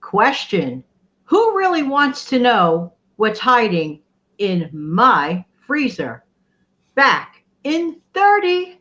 Question: who really wants to know what's hiding in my freezer? Back in 30.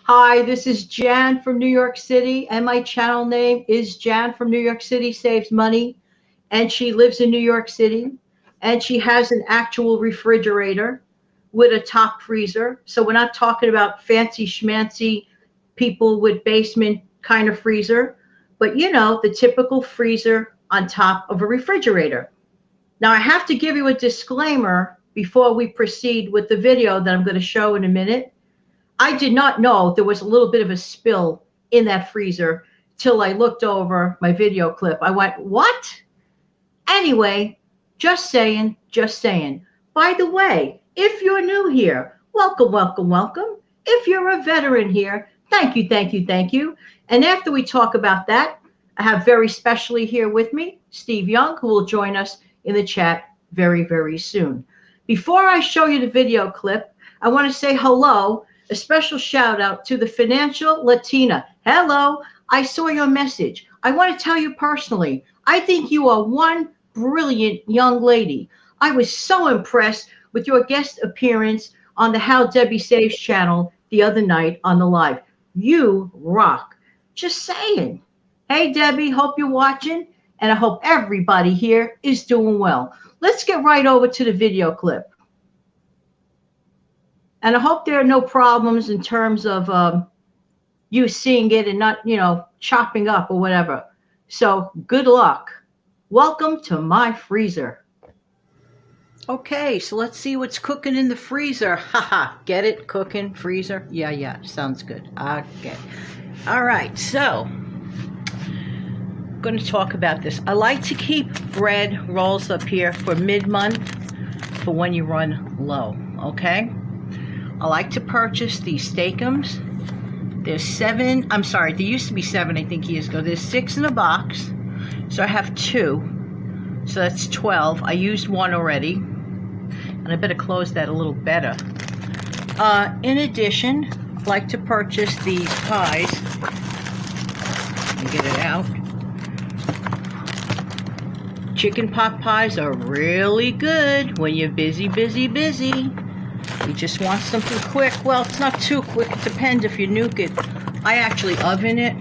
Hi, this is Jan from New York City, and my channel name is Jan from New York City Saves Money. And she lives in New York City, and she has an actual refrigerator with a top freezer. So we're not talking about fancy schmancy people with basement kind of freezer, but the typical freezer on top of a refrigerator. Now, I have to give you a disclaimer before we proceed with the video that I'm going to show in a minute. I did not know there was a little bit of a spill in that freezer till I looked over my video clip. I went, what? Anyway, just saying, just saying. By the way, if you're new here, welcome, welcome, welcome. If you're a veteran here, thank you, thank you, thank you. And after we talk about that, I have very specially here with me Steve Young, who will join us in the chat very, very soon. Before I show you the video clip, I want to say hello. A special shout out to the Financial Latina. Hello, I saw your message. I want to tell you personally, I think you are one brilliant young lady. I was so impressed with your guest appearance on the How Debbie Saves channel the other night on the live. You rock. Just saying. Hey, Debbie, hope you're watching, and I hope everybody here is doing well. Let's get right over to the video clip. And I hope there are no problems in terms of you seeing it and not, chopping up or whatever. So good luck. Welcome to my freezer. Okay, so let's see what's cooking in the freezer. Haha, get it? Cooking, freezer? Yeah, sounds good. Okay. All right, so I'm going to talk about this. I like to keep bread rolls up here for mid-month for when you run low, okay? I like to purchase these Steakums. There's 7, I'm sorry, there used to be 7, I think years ago. There's 6 in a box, so I have 2. So that's 12. I used 1 already, and I better close that a little better. In addition, I like to purchase these pies. Let me get it out. Chicken pot pies are really good when you're busy. You just want something quick. Well, it's not too quick. It depends if you nuke it. I actually oven it.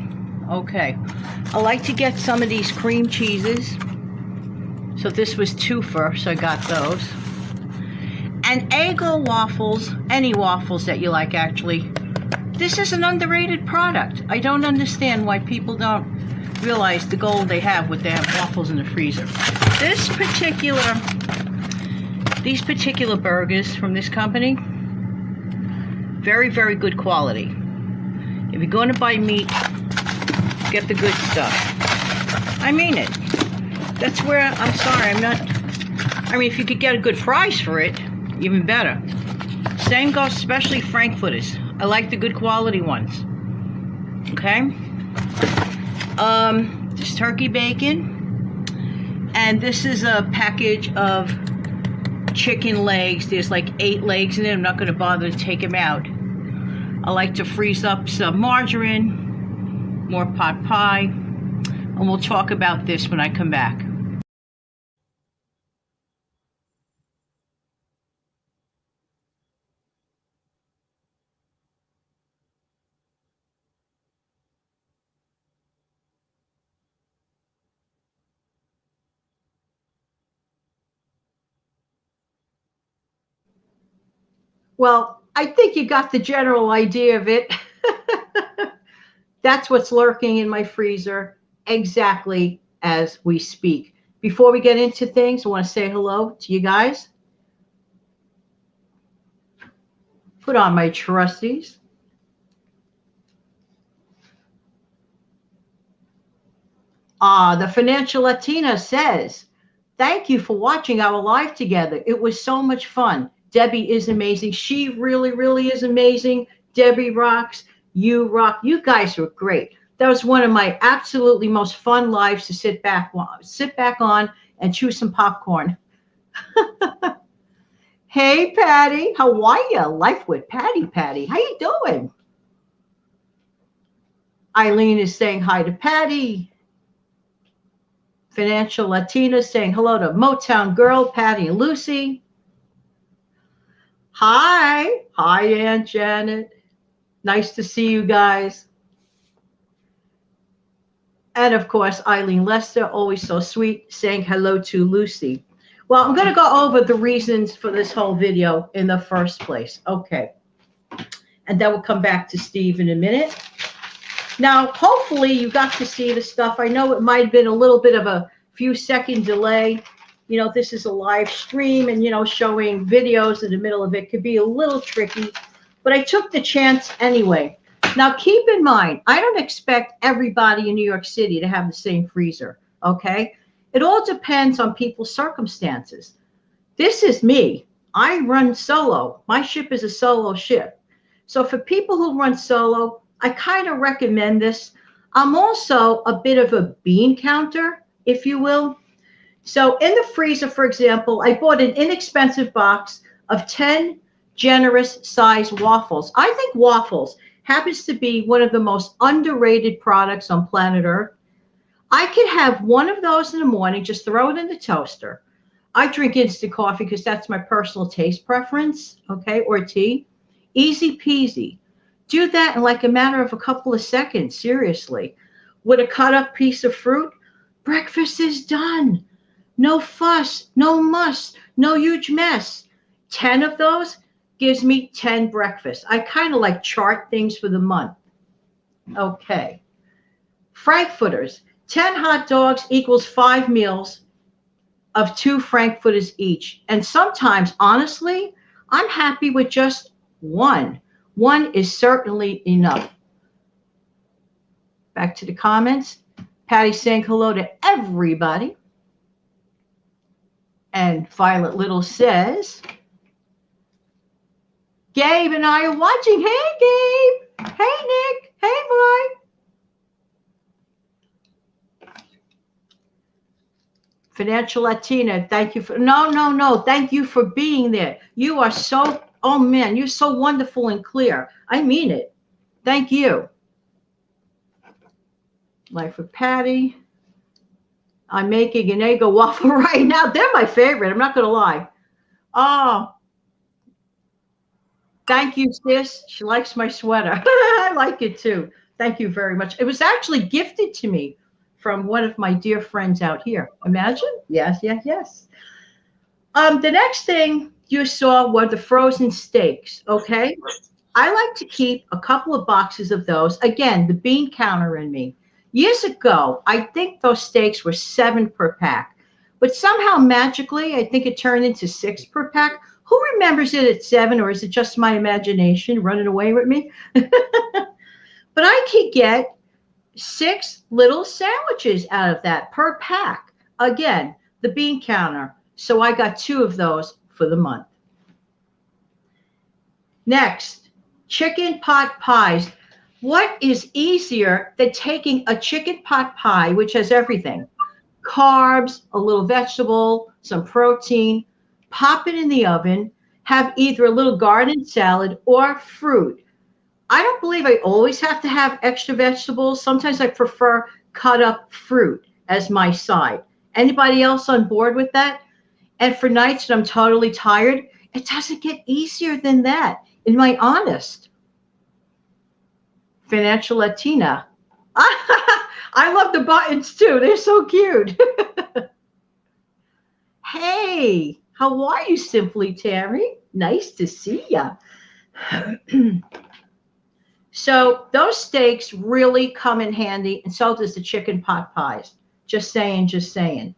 Okay. I like to get some of these cream cheeses. So this was 2 for, so I got those. And Eggo Waffles, any waffles that you like actually. This is an underrated product. I don't understand why people don't realize the gold they have with their waffles in the freezer. These particular burgers from this company, very, very good quality. If you're going to buy meat, get the good stuff. I mean it. That's where, I'm sorry, if you could get a good price for it, even better. Same goes, especially frankfurters. I like the good quality ones. Okay? This turkey bacon. And this is a package of chicken legs. There's like 8 legs in it. I'm not going to bother to take them out. I like to freeze up some margarine, more pot pie, and we'll talk about this when I come back. Well, I think you got the general idea of it. That's what's lurking in my freezer exactly as we speak. Before we get into things, I want to say hello to you guys. Put on my trusties. The Financial Latina says, thank you for watching our live together. It was so much fun. Debbie is amazing. She really, really is amazing. Debbie rocks. You rock. You guys were great. That was one of my absolutely most fun lives to sit back on and chew some popcorn. Hey, Patty. How are you? Life with Patty. How you doing? Eileen is saying hi to Patty. Financial Latina saying hello to Motown Girl, Patty and Lucy. Hi, Aunt Janet. Nice to see you guys. And of course, Eileen Lester, always so sweet, saying hello to Lucy. Well, I'm going to go over the reasons for this whole video in the first place. Okay. And then we'll come back to Steve in a minute. Now, hopefully you got to see the stuff. I know it might have been a little bit of a few second delay. You know, this is a live stream and, you know, showing videos in the middle of it could be a little tricky, but I took the chance anyway. Now, keep in mind, I don't expect everybody in New York City to have the same freezer, okay? It all depends on people's circumstances. This is me. I run solo. My ship is a solo ship. So for people who run solo, I kind of recommend this. I'm also a bit of a bean counter, if you will. So in the freezer, for example, I bought an inexpensive box of 10 generous size waffles. I think waffles happens to be one of the most underrated products on planet Earth. I could have one of those in the morning, just throw it in the toaster. I drink instant coffee because that's my personal taste preference, okay, or tea. Easy peasy. Do that in like a matter of a couple of seconds, seriously. With a cut up piece of fruit, breakfast is done. No fuss, no muss, no huge mess. 10 of those gives me 10 breakfasts. I kind of like chart things for the month. Okay. Frankfurters. 10 hot dogs equals 5 meals of 2 frankfurters each. And sometimes, honestly, I'm happy with just one. One is certainly enough. Back to the comments. Patty saying hello to everybody. And Violet Little says, Gabe and I are watching. Hey, Gabe. Hey, Nick. Hey, boy. Financial Latina, thank you for, no. Thank you for being there. You are so, oh man, you're so wonderful and clear. I mean it. Thank you. Life with Patty. I'm making an Eggo waffle right now. They're my favorite. I'm not going to lie. Oh, thank you, sis. She likes my sweater. I like it too. Thank you very much. It was actually gifted to me from one of my dear friends out here. Imagine? Yes. The next thing you saw were the frozen steaks, okay? I like to keep a couple of boxes of those. Again, the bean counter in me. Years ago, I think those steaks were 7 per pack. But somehow, magically, I think it turned into 6 per pack. Who remembers it at 7, or is it just my imagination running away with me? But I could get 6 little sandwiches out of that per pack. Again, the bean counter. So I got 2 of those for the month. Next, chicken pot pies. What is easier than taking a chicken pot pie, which has everything? Carbs, a little vegetable, some protein, pop it in the oven, have either a little garden salad or fruit. I don't believe I always have to have extra vegetables. Sometimes I prefer cut up fruit as my side. Anybody else on board with that? And for nights when I'm totally tired, it doesn't get easier than that. Am I honest? Financial Latina. I love the buttons too. They're so cute. Hey, how are you, Simply Tammy? Nice to see ya. So those steaks really come in handy, and so does the chicken pot pies. Just saying.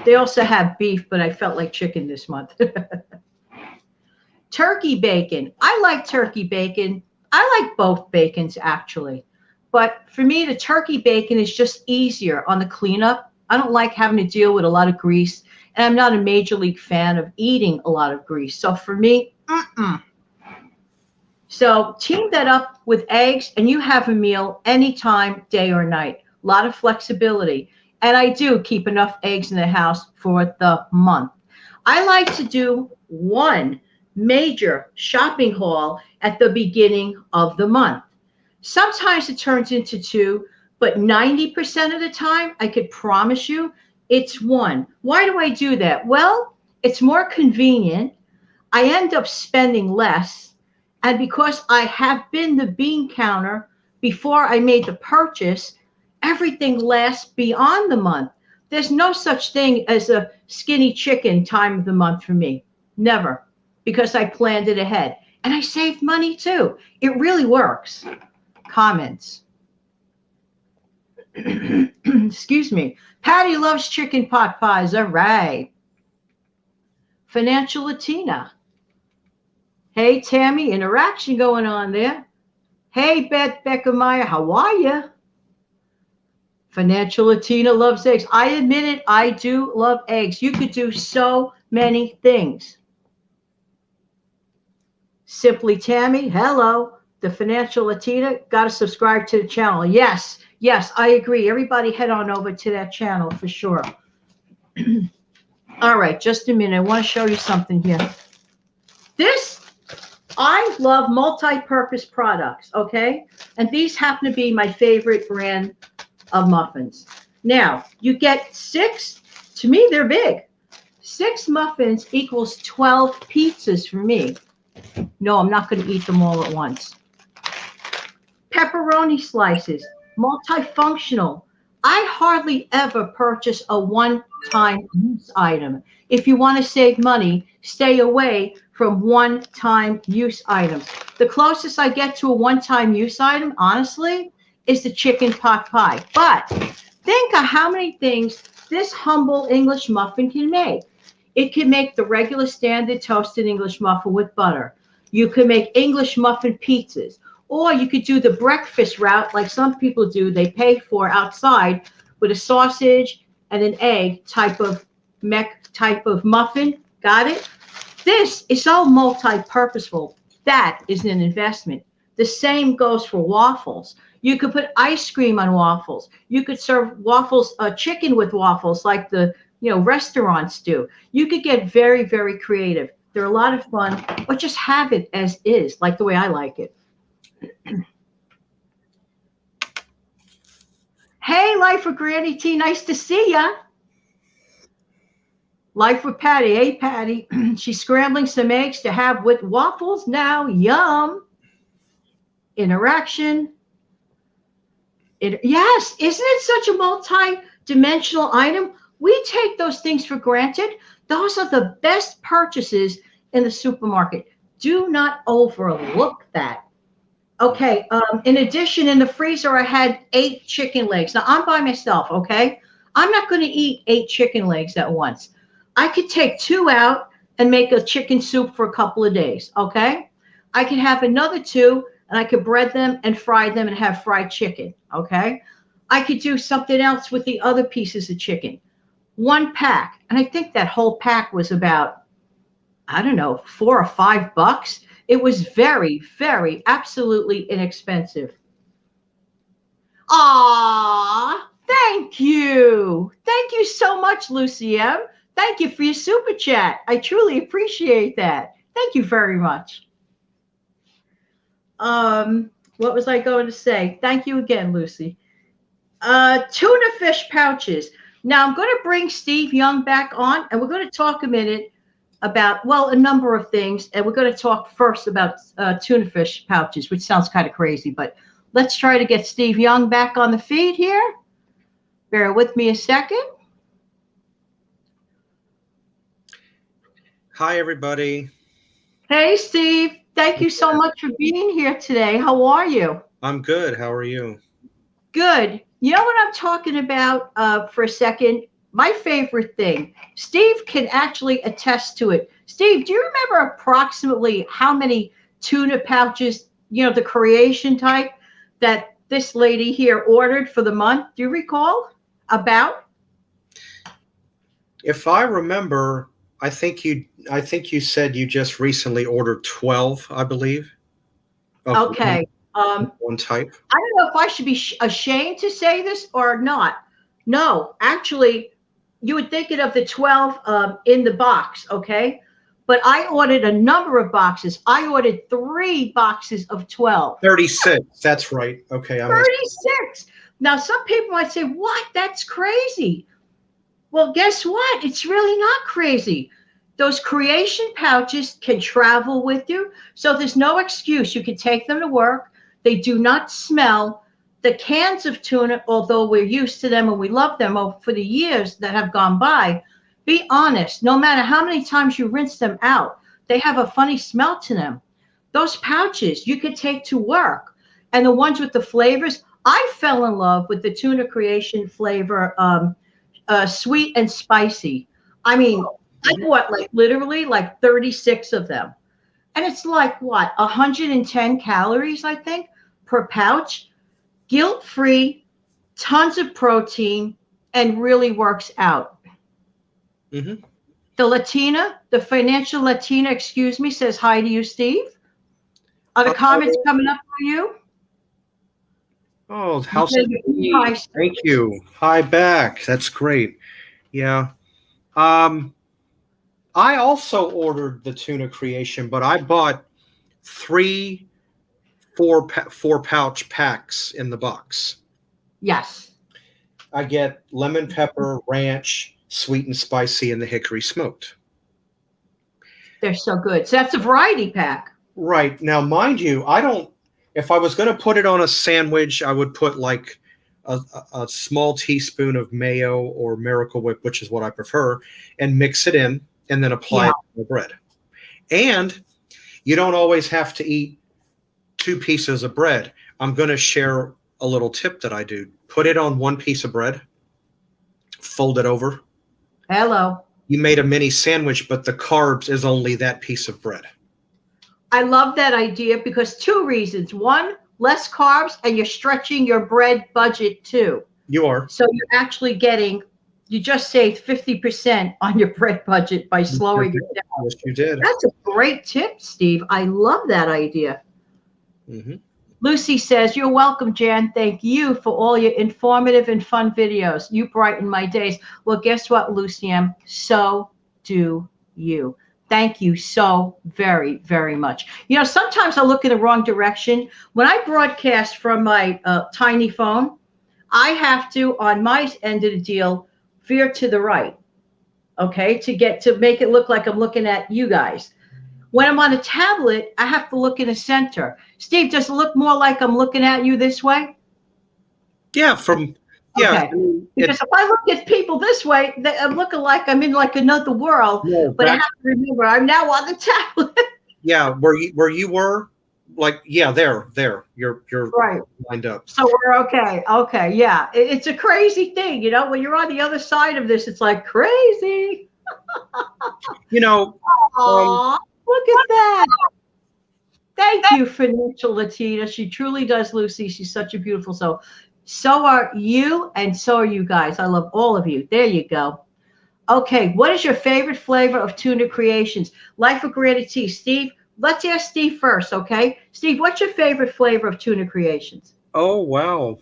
They also have beef, but I felt like chicken this month. Turkey bacon. I like turkey bacon. I like both bacons, actually. But for me, the turkey bacon is just easier on the cleanup. I don't like having to deal with a lot of grease, and I'm not a major league fan of eating a lot of grease. So for me, So team that up with eggs, and you have a meal anytime, day or night. A lot of flexibility. And I do keep enough eggs in the house for the month. I like to do one major shopping haul at the beginning of the month. Sometimes it turns into two, but 90% of the time, I could promise you it's one. Why do I do that? Well, it's more convenient. I end up spending less. And because I have been the bean counter before I made the purchase, everything lasts beyond the month. There's no such thing as a skinny chicken time of the month for me. Never. Because I planned it ahead. And I saved money too. It really works. Comments. Excuse me. Patty loves chicken pot pies. All right. Financial Latina. Hey, Tammy, interaction going on there. Hey, Beth Beckermeyer, how are you? Financial Latina loves eggs. I admit it, I do love eggs. You could do so many things. Simply Tammy, hello. The Financial Latina, got to subscribe to the channel. Yes, I agree. Everybody head on over to that channel for sure. All right, just a minute. I want to show you something here. I love multi-purpose products, okay? And these happen to be my favorite brand of muffins. Now, you get 6, to me, they're big. 6 muffins equals 12 pizzas for me. No, I'm not going to eat them all at once. Pepperoni slices, multifunctional. I hardly ever purchase a one-time use item. If you want to save money, stay away from one-time use items. The closest I get to a one-time use item, honestly, is the chicken pot pie. But think of how many things this humble English muffin can make. It can make the regular standard toasted English muffin with butter. You can make English muffin pizzas. Or you could do the breakfast route like some people do. They pay for outside with a sausage and an egg type of muffin. Got it? This is so multi-purposeful. That is an investment. The same goes for waffles. You could put ice cream on waffles. You could serve waffles, chicken with waffles like the restaurants do. You could get very, very creative. They're a lot of fun, or just have it as is, like the way I like it. Hey, Life with Granny T, nice to see ya. Life with Patty. Hey, Patty. She's scrambling some eggs to have with waffles now. Yum. Interaction. Yes, isn't it such a multi-dimensional item? We take those things for granted. Those are the best purchases in the supermarket. Do not overlook that. Okay, in addition, in the freezer, I had 8 chicken legs. Now, I'm by myself, okay? I'm not going to eat 8 chicken legs at once. I could take 2 out and make a chicken soup for a couple of days, okay? I could have another 2, and I could bread them and fry them and have fried chicken, okay? I could do something else with the other pieces of chicken. 1 pack, and I think that whole pack was about, I don't know, $4 or $5. It was very, very, absolutely inexpensive. Aw, thank you. Thank you so much, Lucy M. Thank you for your super chat. I truly appreciate that. Thank you very much. What was I going to say? Thank you again, Lucy. Tuna fish pouches. Now I'm going to bring Steve Young back on, and we're going to talk a minute about, well, a number of things. And we're going to talk first about tuna fish pouches, which sounds kind of crazy, but let's try to get Steve Young back on the feed here. Bear with me a second. Hi, everybody. Hey, Steve. Thank you so much for being here today. How are you? I'm good. How are you? Good. You know what I'm talking about for a second? My favorite thing. Steve can actually attest to it. Steve, do you remember approximately how many tuna pouches, the creation type, that this lady here ordered for the month. Do you recall? About? If I remember, I think you said you just recently ordered 12, I believe, of Okay. one type. I don't know if I should be ashamed to say this or not. No, actually, you would think it of the 12 in the box, okay? But I ordered a number of boxes. I ordered 3 boxes of 12. 36. That's right. Okay, I missed. 36. Now, some people might say, what? That's crazy. Well, guess what? It's really not crazy. Those creation pouches can travel with you. So there's no excuse. You can take them to work. They do not smell. The cans of tuna, although we're used to them and we love them for the years that have gone by, be honest, no matter how many times you rinse them out, they have a funny smell to them. Those pouches you could take to work. And the ones with the flavors, I fell in love with the tuna creation flavor, sweet and spicy. I mean, I bought like literally like 36 of them. And it's like what, 110 calories, I think, per pouch, guilt-free, tons of protein, and really works out. Mm-hmm. The financial Latina, excuse me, says hi to you, Steve. Are the comments coming up for you? Oh, how's Hi, it? Steve. Thank you. Hi back. That's great. Yeah. I also ordered the tuna creation, but I bought 3 four pouch packs in the box. Yes. I get lemon pepper, ranch, sweet and spicy, and the hickory smoked. They're so good. So that's a variety pack. Right. Now, mind you, if I was going to put it on a sandwich, I would put like a small teaspoon of mayo or Miracle Whip, which is what I prefer, and mix it in and then apply it to the bread. And you don't always have to eat 2 pieces of bread. I'm going to share a little tip that I do. Put it on 1 piece of bread, fold it over. Hello. You made a mini sandwich, but the carbs is only that piece of bread. I love that idea because 2 reasons. 1, less carbs, and you're stretching your bread budget too. You are. So you're actually you just saved 50% on your bread budget by slowing it down. Yes, you did. That's a great tip, Steve. I love that idea. Mm-hmm. Lucy says, you're welcome, Jan. Thank you for all your informative and fun videos. You brighten my days. Well, guess what, Lucy M? So do you. Thank you so very, very much. You know, sometimes I look in the wrong direction. When I broadcast from my tiny phone, I have to, on my end of the deal, veer to the right, okay, to make it look like I'm looking at you guys. When I'm on a tablet, I have to look in the center. Steve, does it look more like I'm looking at you this way? Yeah, yeah. Okay. Because if I look at people this way, I'm looking like I'm in like another world. No, but I have to remember, I'm now on the tablet. Yeah, where you were, like, yeah, there, you're right lined up. So we're okay. Okay, yeah, it's a crazy thing, you know. When you're on the other side of this, it's like crazy. You know. Aw, look at that. Thank you, financial Latina. She truly does, Lucy. She's such a beautiful soul. So are you, and so are you guys. I love all of you. There you go. Okay, what is your favorite flavor of tuna creations? Life of gratitude, Steve. Let's ask Steve first, okay? Steve, what's your favorite flavor of tuna creations? Oh, wow.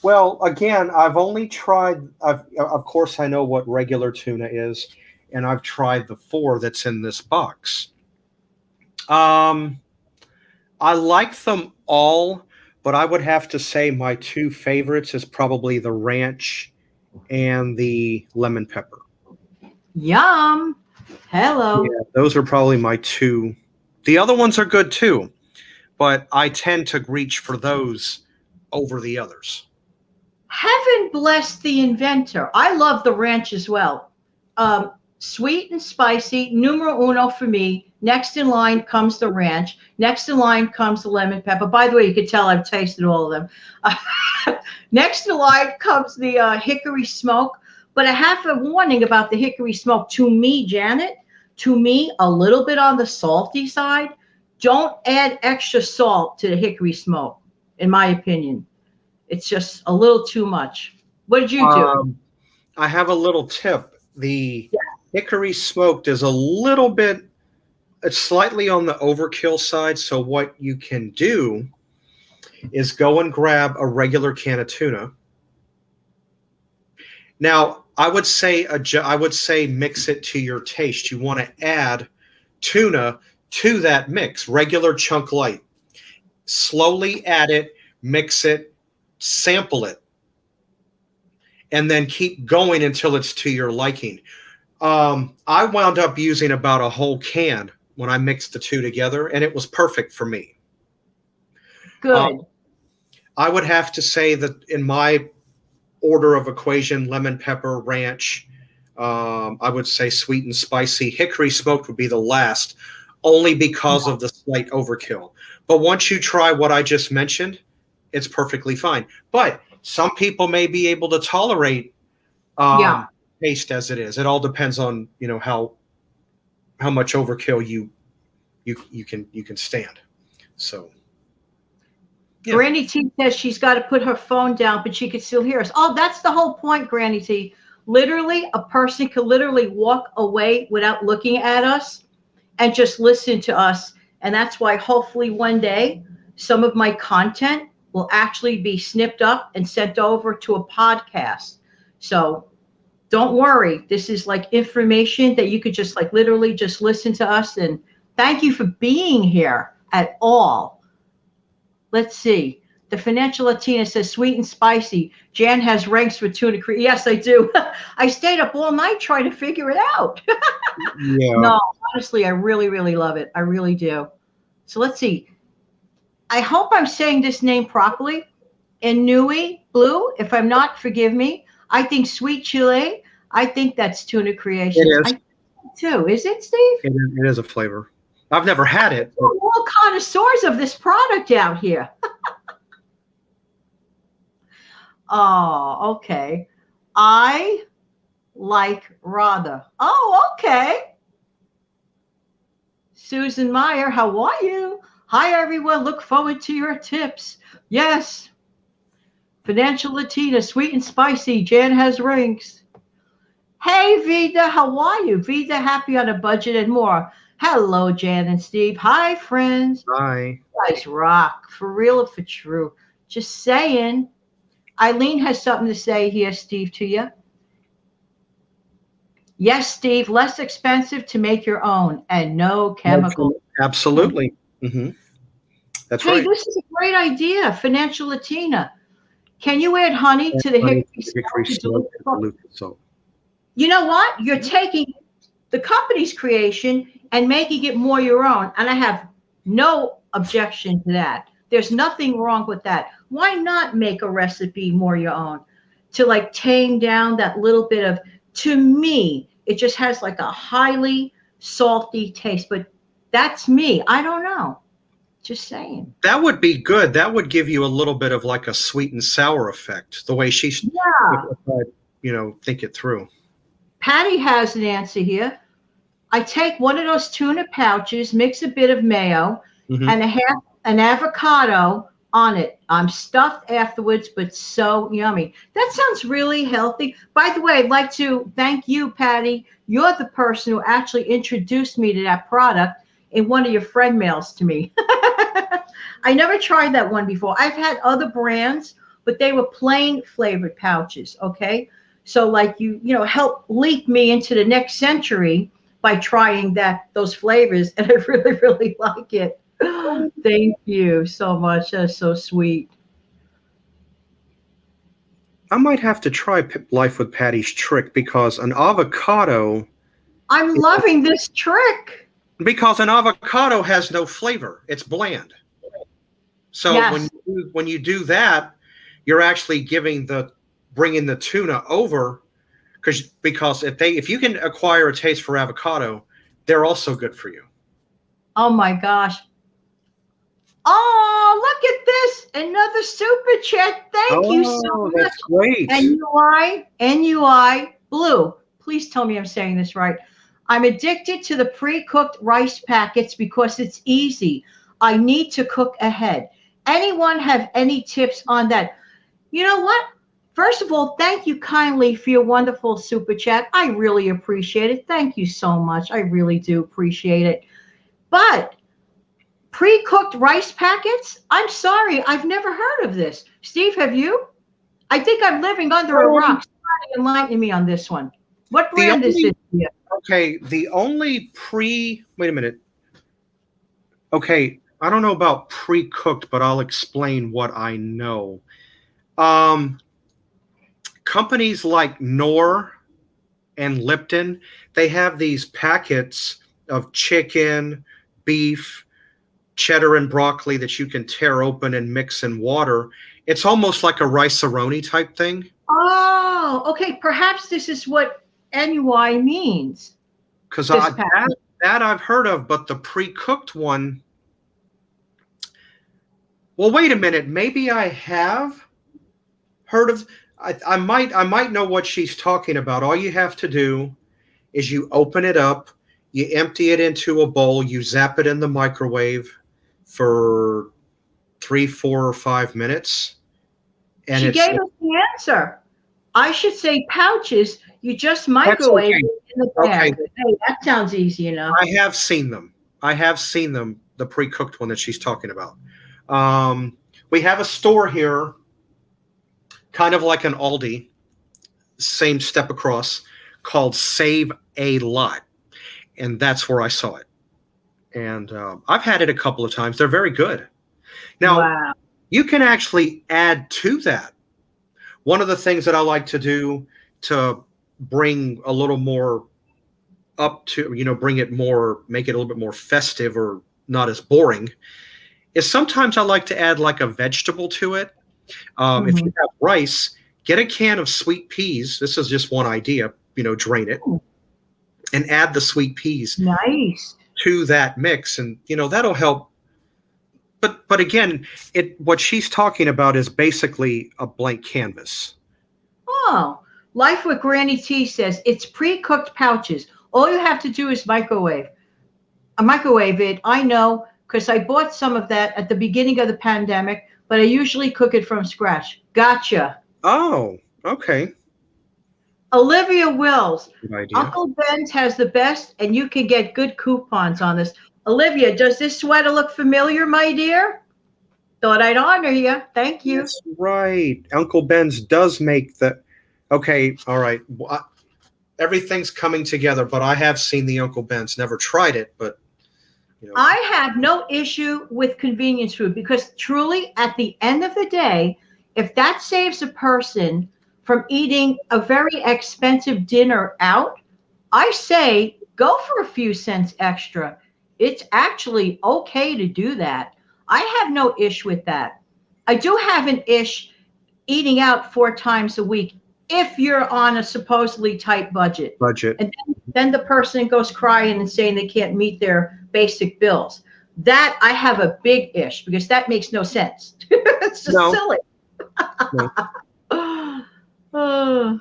Well, again, I've only tried. Of course, I know what regular tuna is, and I've tried the 4 that's in this box. I like them all, but I would have to say my 2 favorites is probably the ranch and the lemon pepper. Yum. Hello. Yeah, those are probably my 2. The other ones are good too, but I tend to reach for those over the others. Heaven bless the inventor. I love the ranch as well. Sweet and spicy, numero uno for me. Next in line comes the ranch. Next in line comes the lemon pepper. By the way, you can tell I've tasted all of them. Next in line comes the hickory smoke. But I have a warning about the hickory smoke. To me, Janet, a little bit on the salty side. Don't add extra salt to the hickory smoke, in my opinion. It's just a little too much. What did you do? I have a little tip. The hickory smoked is a little bit, it's slightly on the overkill side. So what you can do is go and grab a regular can of tuna. Now, I would say mix it to your taste. You want to add tuna to that mix, regular chunk light. Slowly add it, mix it, sample it, and then keep going until it's to your liking. I wound up using about a whole can when I mixed the two together, and it was perfect for me. Good. I would have to say that in my order of equation, lemon pepper, ranch, I would say sweet and spicy. Hickory smoked would be the last, only because of the slight overkill. But once you try what I just mentioned, it's perfectly fine. But some people may be able to tolerate taste as it is. It all depends on how much overkill you can stand. So. Yeah. Granny T says she's got to put her phone down, but she can still hear us. Oh, that's the whole point, Granny T. Literally, a person could literally walk away without looking at us and just listen to us. And that's why hopefully one day some of my content will actually be snipped up and sent over to a podcast. So don't worry. This is like information that you could just like literally just listen to us. And thank you for being here at all. Let's see. The Financial Latina says sweet and spicy. Jan has ranks for tuna cream. Yes, I do. I stayed up all night trying to figure it out. Yeah. No, honestly, I really, really love it. I really do. So let's see. I hope I'm saying this name properly. Inui Blue. If I'm not, forgive me. I think sweet chile. I think that's Tuna Creations. It is. I think too. Is it, Steve? It is a flavor. I've never had it. We're all connoisseurs of this product out here. Oh, okay. I like rather. Oh, okay. Susan Meyer, how are you? Hi, everyone. Look forward to your tips. Yes. Financial Latina, sweet and spicy. Jan has rings. Hey, Vida, how are you? Vida, happy on a budget and more. Hello, Jan and Steve. Hi, friends. Hi. You guys rock. For real or for true. Just saying. Eileen has something to say here, Steve, to you. Yes, Steve, less expensive to make your own and no chemical. Absolutely. Mm-hmm. That's right. Hey, this is a great idea, Financial Latina. Can you add honey to the hickory salt? You know what? You're taking the company's creation and making it more your own. And I have no objection to that. There's nothing wrong with that. Why not make a recipe more your own? To like tame down that little bit of, to me, it just has like a highly salty taste. But that's me. I don't know. Just saying. That would be good. That would give you a little bit of like a sweet and sour effect, the way she's, think it through. Patty has an answer here. I take one of those tuna pouches, mix a bit of mayo, and an avocado on it. I'm stuffed afterwards, but so yummy. That sounds really healthy. By the way, I'd like to thank you, Patty. You're the person who actually introduced me to that product in one of your friend mails to me. I never tried that one before. I've had other brands, but they were plain flavored pouches, okay? So like you help lead me into the next century by trying those flavors, and I really, really like it. Thank you so much. That's so sweet. I might have to try Life with Patty's trick because an avocado. I'm loving this trick. Because an avocado has no flavor. It's bland. So yes. when you do that, you're actually bringing the tuna over because if you can acquire a taste for avocado, they're also good for you. Oh my gosh. Oh, look at this. Another super chat. Thank you so much. That's great. NUI Blue. Please tell me I'm saying this right. I'm addicted to the pre-cooked rice packets because it's easy. I need to cook ahead. Anyone have any tips on that? You know what? First of all, thank you kindly for your wonderful super chat. I really appreciate it. Thank you so much. I really do appreciate it. But pre-cooked rice packets? I'm sorry, I've never heard of this. Steve, have you? I think I'm living under a Um, rock. Somebody enlighten me on this one. What the brand is only this? Yeah. okay, the only pre wait a minute. Okay, I don't know about pre-cooked, but I'll explain what I know. Um, Companies like Knorr and Lipton, they have these packets of chicken, beef, cheddar, and broccoli that you can tear open and mix in water. It's almost like a rice-a-roni type thing. Oh, okay. Perhaps this is what NUI means. Because This that, package. that I've heard of, but the pre-cooked one, well, wait a minute. Maybe I have heard of. I might know what she's talking about. All you have to do is you open it up, you empty it into a bowl, you zap it in the microwave for 3, 4, or 5 minutes, and She it's gave us the answer. I should say pouches. You just that's microwave okay. it in the Okay, bag. Hey, that sounds easy enough. I have seen them. I have seen them. The pre-cooked one that she's talking about. Um, we have a store here, kind of like an Aldi, same step across, called Save a Lot, and that's where I saw it. And I've had it a couple of times. They're very good. Now, Wow. you can actually add to that. One of the things that I like to do to bring a little more up to, bring it more, make it a little bit more festive or not as boring, is sometimes I like to add like a vegetable to it. If you Mhm. have rice, get a can of sweet peas. This is just one idea, drain it and add the sweet peas Nice. to that mix. And, that'll help. But again, what she's talking about is basically a blank canvas. Oh, Life with Granny T says it's pre-cooked pouches. All you have to do is microwave. I microwave it. I know because I bought some of that at the beginning of the pandemic, but I usually cook it from scratch. Gotcha. Oh, okay. Olivia Wills, Good idea. Uncle Ben's has the best, and you can get good coupons on this. Olivia, does this sweater look familiar, my dear? Thought I'd honor you. Thank you. That's right. Uncle Ben's does make the. Okay, all right. Everything's coming together, but I have seen the Uncle Ben's. Never tried it, but you know. I have no issue with convenience food because truly, at the end of the day, if that saves a person from eating a very expensive dinner out, I say go for a few cents extra. It's actually okay to do that. I have no ish with that. I do have an ish eating out 4 times a week if you're on a supposedly tight budget. Budget. And then the person goes crying and saying they can't meet their basic bills. That I have a big ish because that makes no sense. It's just No, silly. no. Uh,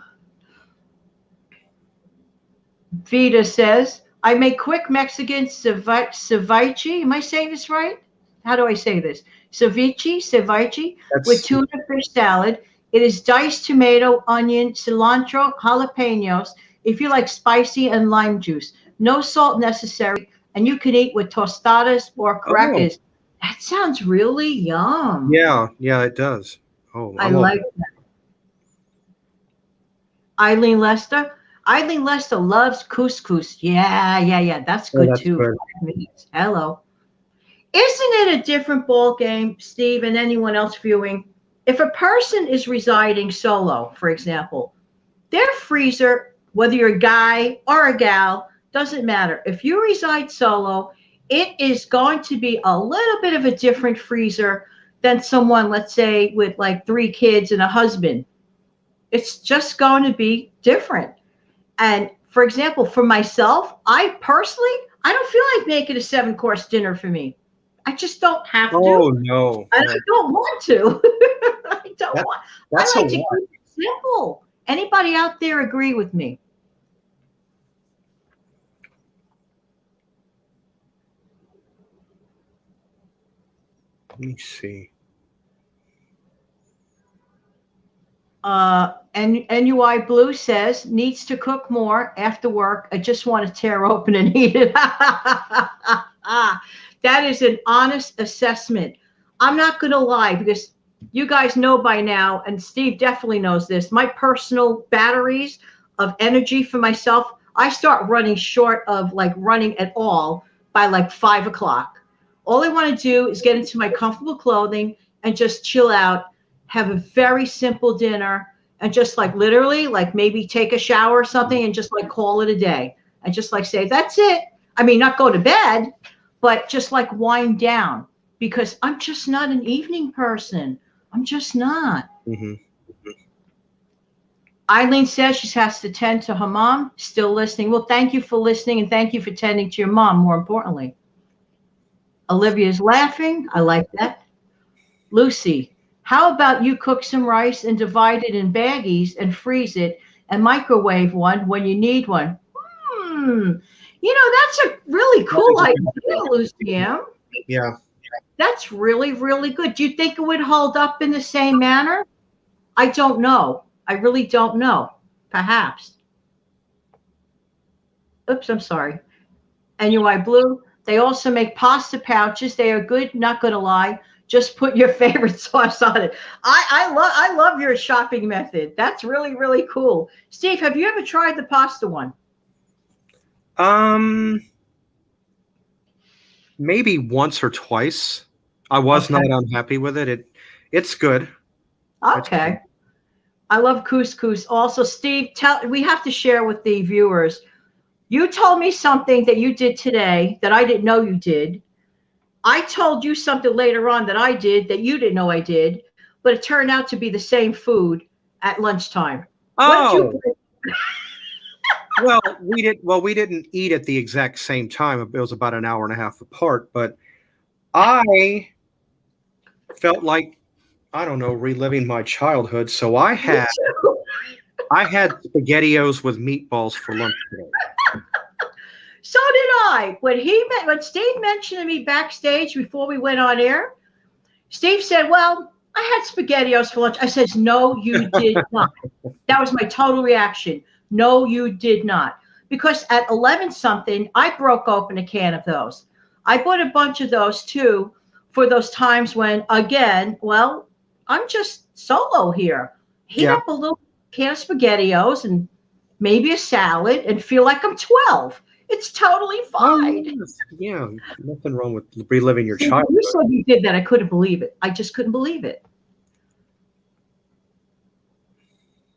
Vita says, I make quick Mexican ceviche. Am I saying this right? How do I say this? Ceviche with That's tuna fish salad. It is diced tomato, onion, cilantro, jalapenos. If you like spicy and lime juice, no salt necessary, and you can eat with tostadas or oh crackers. That sounds really yum. yeah, it does. Oh, I I'm all like Eileen Lester. Eileen Lester loves couscous. Yeah. That's oh, good that's too. good. 5 minutes. Hello. Isn't it a different ball game, Steve, and anyone else viewing? If a person is residing solo, for example, their freezer, whether you're a guy or a gal, doesn't matter. If you reside solo, it is going to be a little bit of a different freezer than someone, let's say, with like 3 kids and a husband. It's just going to be different. And for example, for myself, I personally, I don't feel like making a 7 course dinner for me. I just don't have Oh to, no, and no. I don't want to. I don't That want. I that's a like to keep lot. it simple. Anybody out there agree with me? Let me see. And NUI Blue says, needs to cook more after work. I just want to tear open and eat it. That is an honest assessment. I'm not going to lie because you guys know by now, and Steve definitely knows this, my personal batteries of energy for myself, I start running short of like running at all by like 5 o'clock. All I want to do is get into my comfortable clothing and just chill out, have a very simple dinner, and just like literally like maybe take a shower or something and just like call it a day and just like say, that's it. I mean, not go to bed, but just like wind down because I'm just not an evening person. I'm just not. Mm-hmm. Eileen says she has to tend to her mom. Still listening. Well, thank you for listening and thank you for tending to your mom, more importantly. Olivia's laughing. I like that. Lucy, how about you cook some rice and divide it in baggies and freeze it and microwave one when you need one? That's a really cool idea, Lucy M. Yeah. That's really, really good. Do you think it would hold up in the same manner? I don't know. I really don't know. Perhaps. Oops, I'm sorry. NUI Blue. They also make pasta pouches. They are good, not going to lie. Just put your favorite sauce on it. I love your shopping method. That's really, really cool. Steve, have you ever tried the pasta one? Maybe once or twice. I was not unhappy with it. It's good. Okay. I love couscous. Also, Steve, we have to share with the viewers. You told me something that you did today that I didn't know you did. I told you something later on that I did that you didn't know I did, but it turned out to be the same food at lunchtime. Oh. we didn't eat at the exact same time. It was about an hour and a half apart, but I felt like, I don't know, reliving my childhood. So I had SpaghettiOs with meatballs for lunch today. So did I. When Steve mentioned to me backstage before we went on air, Steve said, well, I had SpaghettiOs for lunch. I said, no, you did not. That was my total reaction. No, you did not. Because at 11 something, I broke open a can of those. I bought a bunch of those too for those times when, again, well, I'm just solo here. Heat up a little can of SpaghettiOs and maybe a salad and feel like I'm 12. It's totally fine. Oh, yeah, nothing wrong with reliving your childhood. You said you did that. I couldn't believe it. I just couldn't believe it.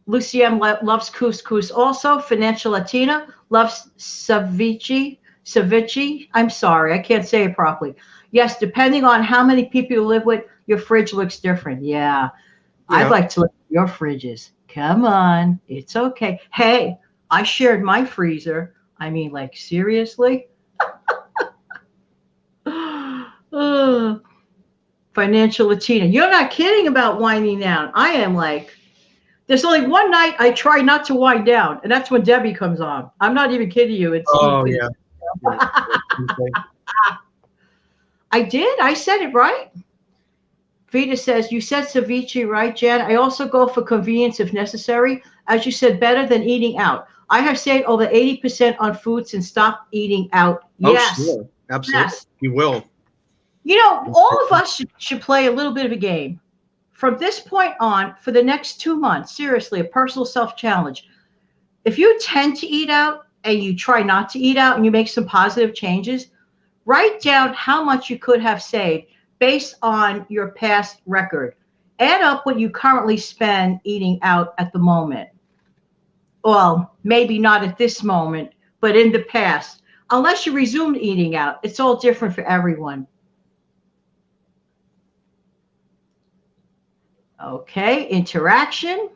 Lucy M loves couscous also. Financial Latina loves ceviche. I'm sorry, I can't say it properly. Yes, depending on how many people you live with, your fridge looks different. Yeah. I'd like to look at your fridges. Come on. It's okay. Hey, I shared my freezer. I mean, like, seriously? Financial Latina. You're not kidding about winding down. I am like, there's only one night I try not to wind down, and that's when Debbie comes on. I'm not even kidding you. Yeah. I did. I said it right. Vita says, you said ceviche, right, Jen? I also go for convenience if necessary. As you said, better than eating out. I have saved over 80% on food since stopped eating out. Yes. Oh, sure. Absolutely. Yes. You will. All of us should play a little bit of a game. From this point on, for the next 2 months, seriously, a personal self-challenge. If you tend to eat out and you try not to eat out and you make some positive changes, write down how much you could have saved based on your past record. Add up what you currently spend eating out at the moment. Well, maybe not at this moment, but in the past. Unless you resumed eating out, it's all different for everyone. Okay, interaction.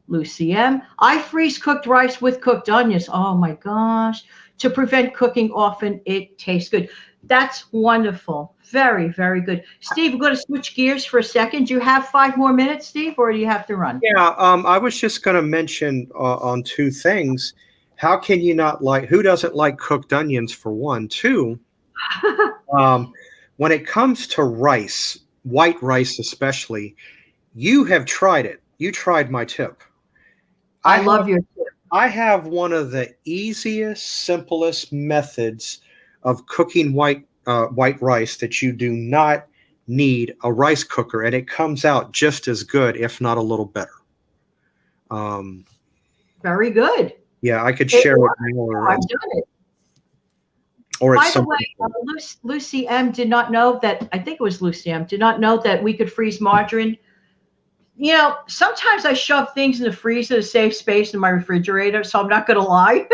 Lucy M. I freeze cooked rice with cooked onions. Oh my gosh. To prevent cooking often, it tastes good. That's wonderful. Very, very good. Steve, we're going to switch gears for a second. Do you have 5 more minutes, Steve, or do you have to run? Yeah, I was just going to mention on 2 things. How can you not like, who doesn't like cooked onions for one? 2, when it comes to rice, white rice especially, you have tried it. you tried my tip. I love your tip. I have one of the easiest, simplest methods of cooking white rice that you do not need a rice cooker, and it comes out just as good, if not a little better. Very good. Yeah, I could share it more. I've done it. Or By the way, Lucy M did not know that. I think it was Lucy M did not know that we could freeze margarine. You know, sometimes I shove things in the freezer to save space in my refrigerator, so I'm not going to lie.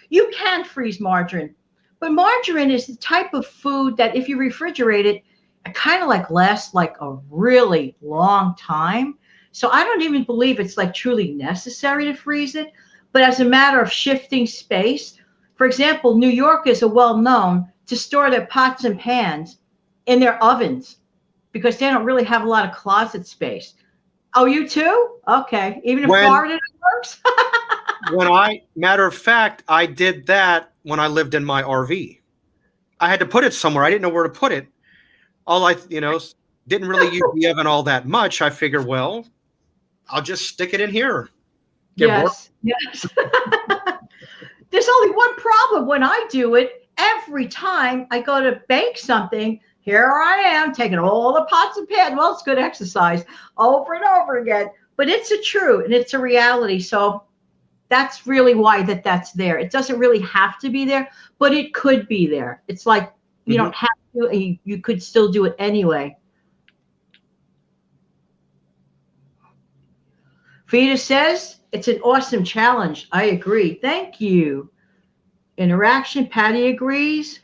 You can freeze margarine, but margarine is the type of food that if you refrigerate it, it kind of like lasts like a really long time. So I don't even believe it's like truly necessary to freeze it, but as a matter of shifting space, for example, New Yorkers are well known to store their pots and pans in their ovens because they don't really have a lot of closet space. Oh, you too? Okay. Even in Florida, it works? Matter of fact, I did that when I lived in my RV. I had to put it somewhere. I didn't know where to put it. Didn't really use the oven all that much. I figured, well, I'll just stick it in here. Yes. There's only one problem when I do it. Every time I go to bake something, here I am taking all the pots and pans. Well, it's good exercise over and over again, but it's a true and it's a reality. So that's really why that's there. It doesn't really have to be there, but it could be there. It's like you don't have to, you could still do it anyway. Frida says, it's an awesome challenge. I agree. Thank you. Interaction, Patty agrees.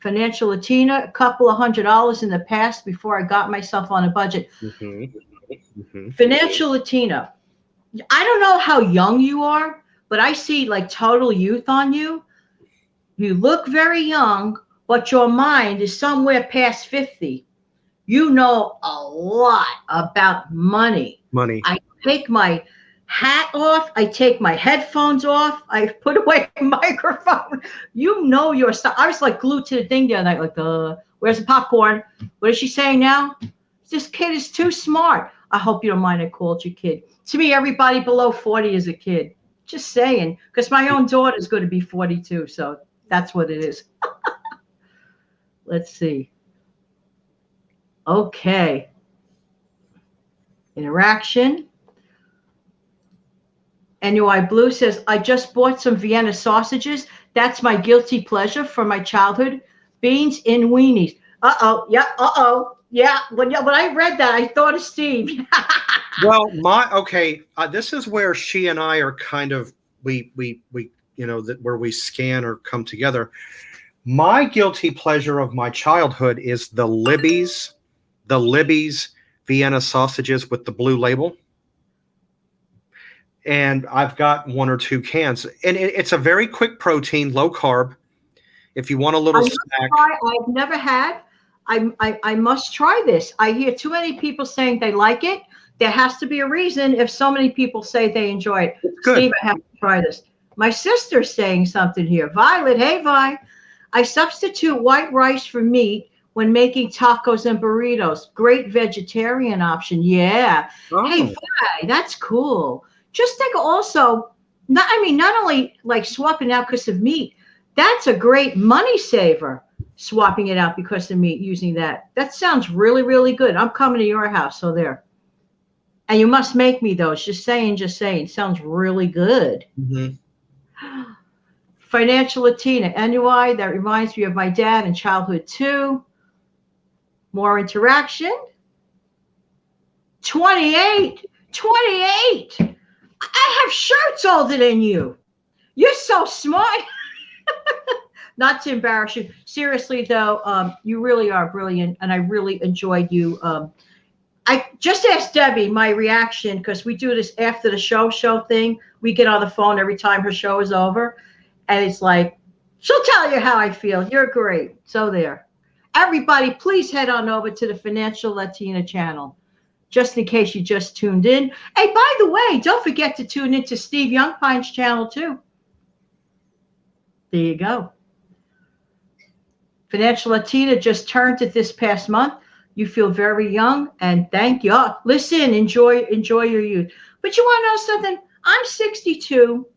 Financial Latina, a couple of $100 in the past before I got myself on a budget. Financial Latina, I don't know how young you are, but I see like total youth on you. You look very young, but your mind is somewhere past 50. You know a lot about money. I take my hat off. I take my headphones off. I put away the microphone. You know your stuff. I was like glued to the thing the other night, like, where's the popcorn? What is she saying now? This kid is too smart. I hope you don't mind I called you kid. To me, everybody below 40 is a kid. Just saying, because my own daughter is going to be 42, so that's what it is. Let's see. Okay. Interaction. NUI Blue says, I just bought some Vienna sausages. That's my guilty pleasure from my childhood. Beans in weenies. Uh-oh. Yeah. Uh-oh. Yeah. When I read that, I thought of Steve. Well, this is where she and I are kind of, where we scan or come together. My guilty pleasure of my childhood is the Libby's Vienna sausages with the blue label. And I've got 1 or 2 cans. And it's a very quick protein, low carb. If you want a little snack. I've never had. I must try this. I hear too many people saying they like it. There has to be a reason if so many people say they enjoy it. Good. Steve, I have to try this. My sister's saying something here. Violet, hey, Vi. I substitute white rice for meat when making tacos and burritos. Great vegetarian option. Yeah. Oh. Hey, Vi, that's cool. Just think also, not only like swapping out because of meat, that's a great money saver, swapping it out because of meat, using that. That sounds really, really good. I'm coming to your house, so there. And you must make me those. Just saying. Sounds really good. Financial Latina, NUI, that reminds me of my dad in childhood too. More interaction. 28. I have shirts older than you. You're so smart. Not to embarrass you. Seriously, though, you really are brilliant, and I really enjoyed you. I just asked Debbie my reaction because we do this after the show thing. We get on the phone every time her show is over, and it's like, she'll tell you how I feel. You're great. So there. Everybody, please head on over to the Financial Latina channel. Just in case you just tuned in. Hey, by the way, don't forget to tune into Steve Youngpine's channel too. There you go. Financial Latina just turned it this past month. You feel very young, and thank you. Oh, listen, enjoy your youth. But you want to know something? I'm 62,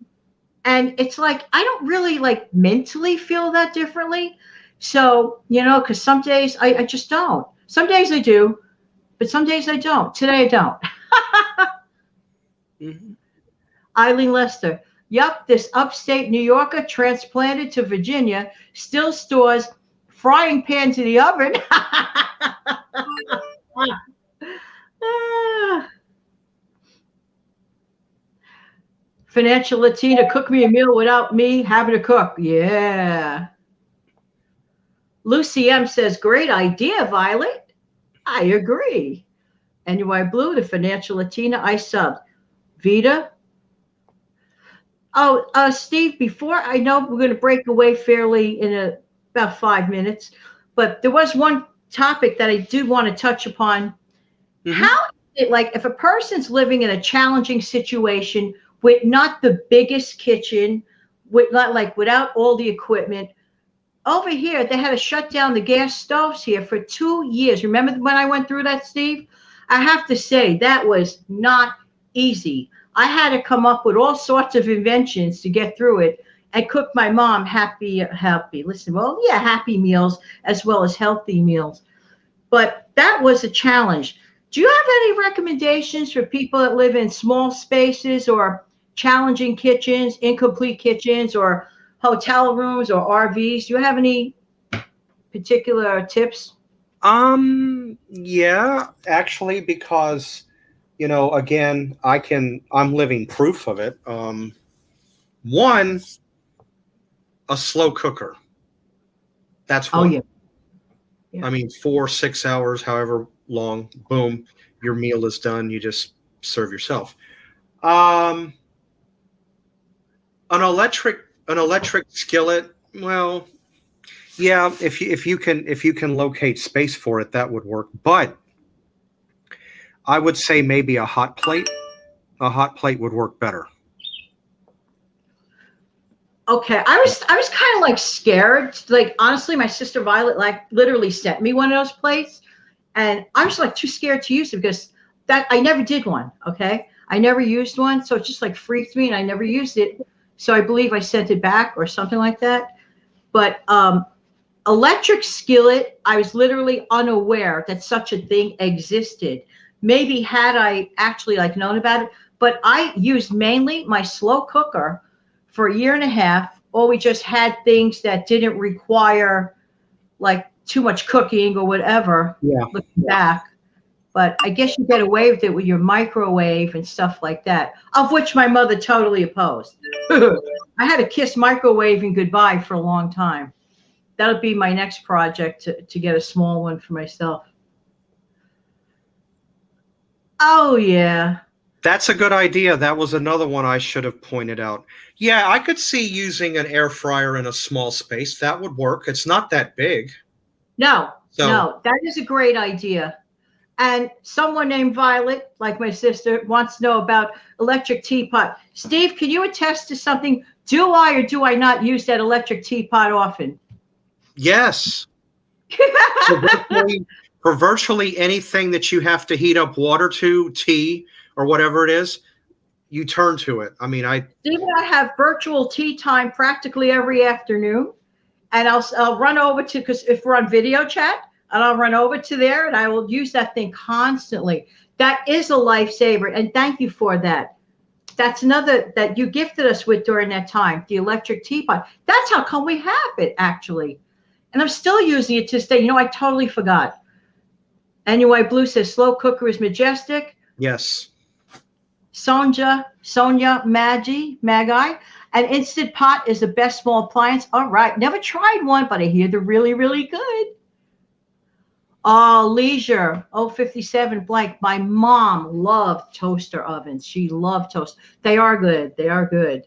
and it's like I don't really like mentally feel that differently. So, because some days I just don't. Some days I do, but some days I don't. Today I don't. Mhm. Eileen Lester. Yup, this upstate New Yorker transplanted to Virginia still stores frying pans in the oven. Ah. Financial Latina, cook me a meal without me having to cook. Yeah. Lucy M says, great idea, Violet. I agree. NUI Blue, the Financial Latina, I subbed. Vita. Oh, Steve, before I know we're going to break away fairly in about 5 minutes, but there was one topic that I do want to touch upon. Mhm. How is it like if a person's living in a challenging situation with not the biggest kitchen, with not like without all the equipment? Over here, they had to shut down the gas stoves here for 2 years. Remember when I went through that, Steve? I have to say that was not easy. I had to come up with all sorts of inventions to get through it and cook my mom happy. Listen, well, yeah, happy meals as well as healthy meals. But that was a challenge. Do you have any recommendations for people that live in small spaces or challenging kitchens, incomplete kitchens, or hotel rooms or RVs? Do you have any particular tips? Yeah, actually, because again, I'm living proof of it. One, a slow cooker. That's Oh, one. yeah. Yeah. I mean, 4, 6 hours, however long, boom, your meal is done. You just serve yourself. Um, an electric an electric skillet. Well, yeah, if you can locate space for it, that would work. But I would say maybe a hot plate. A hot plate would work better. Okay, I was kind of like scared. Like honestly, my sister Violet like literally sent me one of those plates, and I was like too scared to use it because that I never did one. Okay, I never used one, so it just like freaked me, and I never used it. So I believe I sent it back or something like that. But electric skillet, I was literally unaware that such a thing existed. Maybe had I actually like known about it, but I used mainly my slow cooker for a year and a half, or we just had things that didn't require like too much cooking or whatever, Yeah. looking back. But I guess you get away with it with your microwave and stuff like that, of which my mother totally opposed. I had to kiss microwaving goodbye for a long time. That'll be my next project to get a small one for myself. Oh yeah. That's a good idea. That was another one I should have pointed out. Yeah, I could see using an air fryer in a small space. That would work. It's not that big. No, So, no, that is a great idea. And someone named Violet, like my sister, wants to know about electric teapot. Steve, can you attest to something? Do I or do I not use that electric teapot often? yes, for virtually anything that you have to heat up water to, tea or whatever it is, you turn to it. I mean, Steve and I have virtual tea time practically every afternoon. And I'll run over to, because if we're on video chat, and I'll run over to there and I will use that thing constantly. That is a lifesaver. And thank you for that. That's another that you gifted us with during that time, the electric teapot. That's how come we have it, actually. And I'm still using it to this day. I totally forgot. NUI Blue says slow cooker is majestic. yes. Sonia Magi. An Instant Pot is the best small appliance. All right. Never tried one, but I hear they're really, really good. Oh, Leisure, 057 blank. My mom loved toaster ovens. She loved toast. They are good. They are good.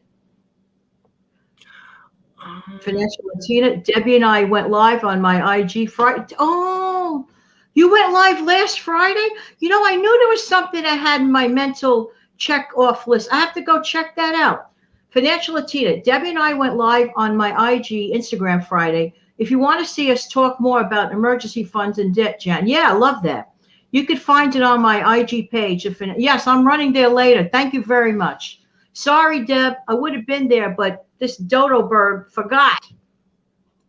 Financial Latina. Debbie and I went live on my IG Friday. Oh, you went live last Friday? I knew there was something I had in my mental check off list. I have to go check that out. Financial Latina. Debbie and I went live on my IG Instagram Friday. If you want to see us talk more about emergency funds and debt, Jan, yeah, I love that. You could find it on my IG page. Yes, I'm running there later. Thank you very much. Sorry, Deb, I would have been there, but this dodo bird forgot.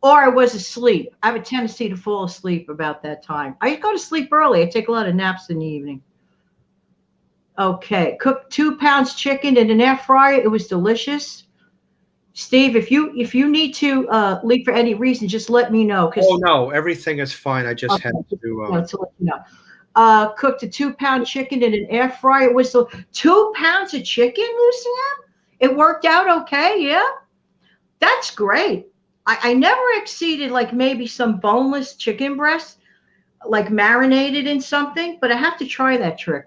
Or I was asleep. I have a tendency to fall asleep about that time. I go to sleep early. I take a lot of naps in the evening. Okay, cooked 2 pounds chicken in an air fryer. It was delicious. Steve, if you need to leave for any reason, just let me know. Oh no, everything is fine. I just had to. To let you know. Cooked a 2 pound chicken in an air fryer. It was 2 pounds of chicken, Lucianne? It worked out okay, yeah? That's great. I never exceeded like maybe some boneless chicken breast, like marinated in something, but I have to try that trick.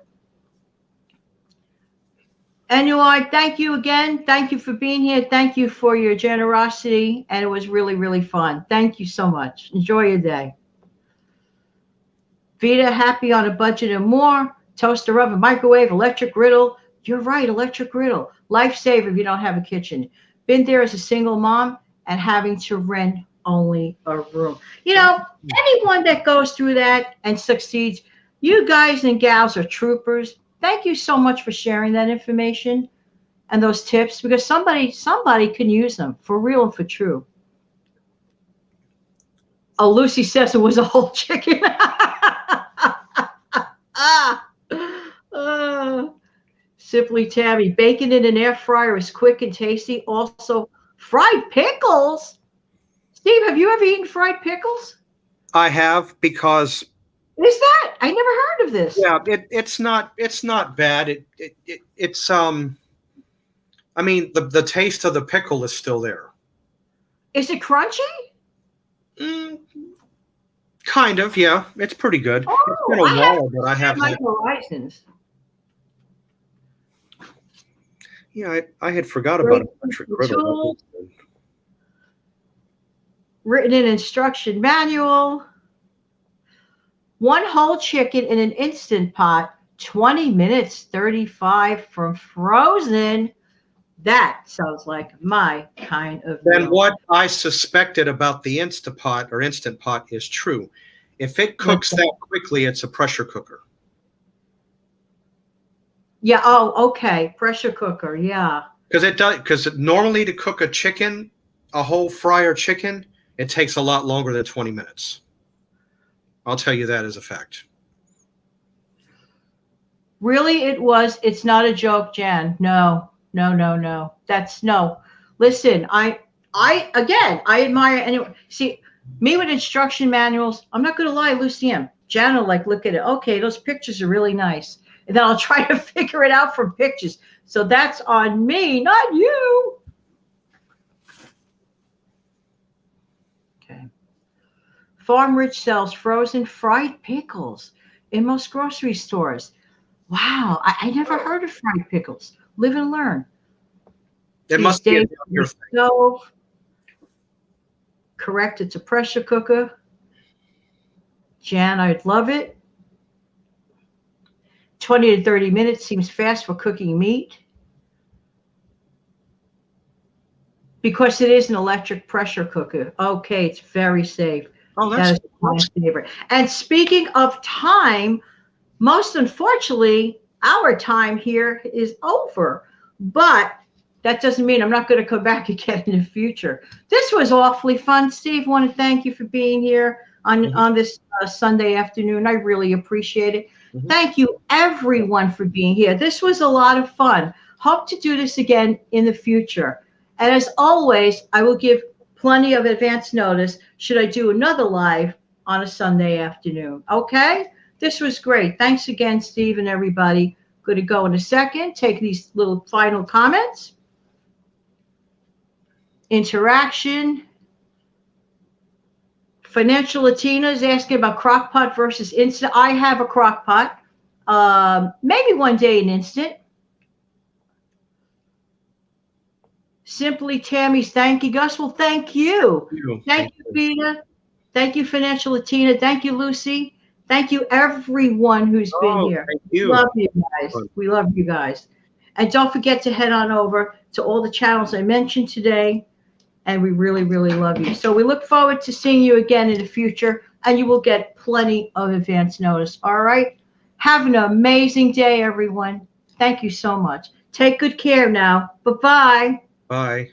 Anyway, thank you again. Thank you for being here. Thank you for your generosity. And it was really, really fun. Thank you so much. Enjoy your day. Vita, happy on a budget and more. Toaster oven, microwave, electric griddle. You're right, electric griddle. Lifesaver if you don't have a kitchen. Been there as a single mom and having to rent only a room. You know, anyone that goes through that and succeeds, you guys and gals are troopers. Thank you so much for sharing that information and those tips, because somebody can use them for real and for true. Oh, Lucy says it was a whole chicken. Simply Tammy, bacon in an air fryer is quick and tasty. Also, fried pickles. Steve, have you ever eaten fried pickles? I have, because. Is that? I never heard of this. Yeah, it's not bad. It's I mean, the taste of the pickle is still there. Is it crunchy? Kind of, yeah. It's pretty good. Oh, it's been a while, but I have my horizons. Yeah, I had forgot about electric griddle. Written in instruction manual. 1 whole chicken in an Instant Pot, 20 minutes, 35 from frozen. That sounds like my kind of Then meal. what I suspected about the Instant Pot is true. If it cooks that quickly, it's a pressure cooker. Yeah. Oh, okay. Pressure cooker. Yeah. Because it does. Because normally to cook a whole fryer chicken, it takes a lot longer than 20 minutes. I'll tell you that as a fact. Really, it's not a joke, Jan. No. That's no. Listen, I admire anyone. See, me with instruction manuals, I'm not going to lie, Lucienne. Jan will look at it. Okay, those pictures are really nice. And then I'll try to figure it out from pictures. So that's on me, not you. Okay. Farm Rich sells frozen fried pickles in most grocery stores. Wow, I never heard of fried pickles. Live and learn. It must be your stove. Correct, it's a pressure cooker. Jan, I'd love it. 20 to 30 minutes seems fast for cooking meat. Because it is an electric pressure cooker. Okay, it's very safe. Oh, that's my favorite. And speaking of time, most unfortunately, our time here is over. But that doesn't mean I'm not going to come back again in the future. This was awfully fun. Steve, I want to thank you for being here on this Sunday afternoon. I really appreciate it. Mm-hmm. Thank you, everyone, for being here. This was a lot of fun. Hope to do this again in the future. And as always, I will give plenty of advance notice should I do another live on a Sunday afternoon. Okay? This was great. Thanks again, Steve and everybody. Going to go in a second, take these little final comments. Interaction. Financial Latina is asking about crock pot versus instant. I have a crock pot. Maybe one day an instant. Simply Tammy's thank you, Gus. Well, thank you. Thank you, Vita. Thank you, Financial Latina. Thank you, Lucy. Thank you, everyone who's been here. Thank you. We love you guys. We love you guys. And don't forget to head on over to all the channels I mentioned today and we really, really love you. So we look forward to seeing you again in the future, and you will get plenty of advance notice. All right? Have an amazing day, everyone. Thank you so much. Take good care now. Bye-bye. Bye.